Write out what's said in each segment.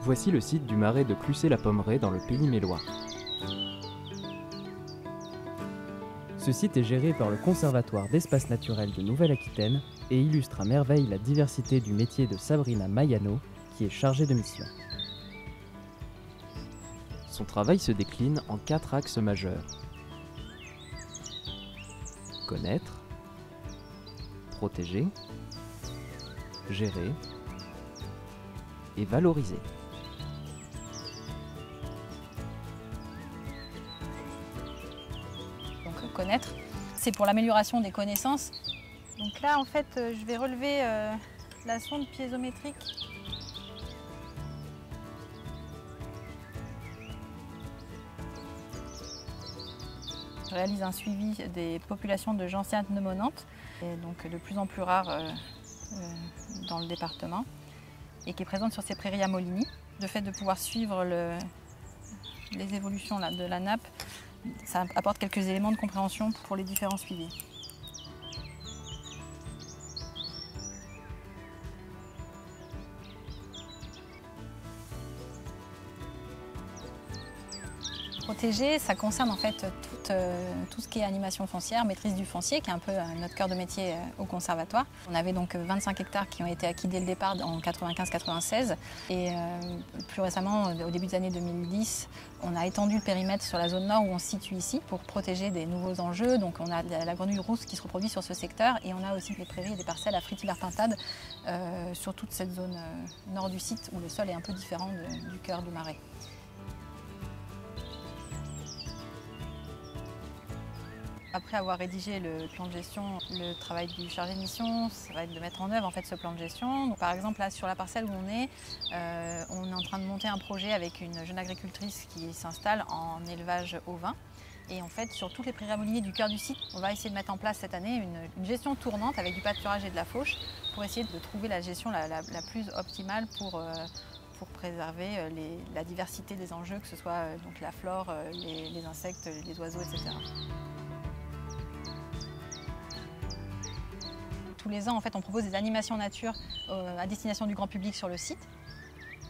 Voici le site du marais de Cluçay-la-Pommeraye dans le Pays mélois. Ce site est géré par le Conservatoire d'espaces naturels de Nouvelle-Aquitaine et illustre à merveille la diversité du métier de Sabrina Mayano, qui est chargée de mission. Son travail se décline en 4 axes majeurs. Connaître, protéger, gérer et valoriser. Donc connaître, c'est pour l'amélioration des connaissances. Donc là en fait je vais relever la sonde piézométrique. Je réalise un suivi des populations de gentianes pneumonantes, et donc de plus en plus rares dans le département, et qui est présente sur ces prairies à Moligny. Le fait de pouvoir suivre les évolutions de la nappe, ça apporte quelques éléments de compréhension pour les différents suivis. Protéger, ça concerne en fait tout ce qui est animation foncière, maîtrise du foncier, qui est un peu notre cœur de métier au conservatoire. On avait donc 25 hectares qui ont été acquis dès le départ en 95-96 et plus récemment, au début des années 2010, on a étendu le périmètre sur la zone nord où on se situe ici pour protéger des nouveaux enjeux. Donc on a la grenouille rousse qui se reproduit sur ce secteur et on a aussi des prairies et des parcelles à fritillard pintade sur toute cette zone nord du site où le sol est un peu différent du cœur du marais. Après avoir rédigé le plan de gestion, le travail du chargé de mission, ça va être de mettre en œuvre en fait, ce plan de gestion. Donc, par exemple, là, sur la parcelle où on est en train de monter un projet avec une jeune agricultrice qui s'installe en élevage ovin. Et en fait, sur toutes les prairies à Moligny du cœur du site, on va essayer de mettre en place cette année une gestion tournante avec du pâturage et de la fauche pour essayer de trouver la gestion la plus optimale pour préserver la diversité des enjeux, que ce soit donc la flore, les insectes, les oiseaux, etc. Tous les ans, en fait, on propose des animations nature à destination du grand public sur le site.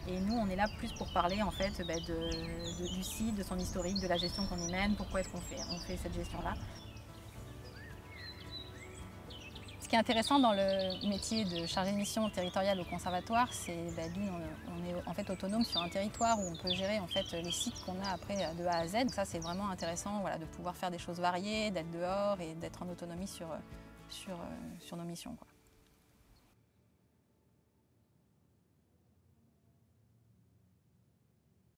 Et nous, on est là plus pour parler en fait, du site, de son historique, de la gestion qu'on y mène, pourquoi est-ce qu'on fait cette gestion-là. Ce qui est intéressant dans le métier de chargé de mission territoriale au conservatoire, c'est on est en fait autonome sur un territoire où on peut gérer en fait, les sites qu'on a après de A à Z. Donc ça, c'est vraiment intéressant, voilà, de pouvoir faire des choses variées, d'être dehors et d'être en autonomie sur nos missions, quoi.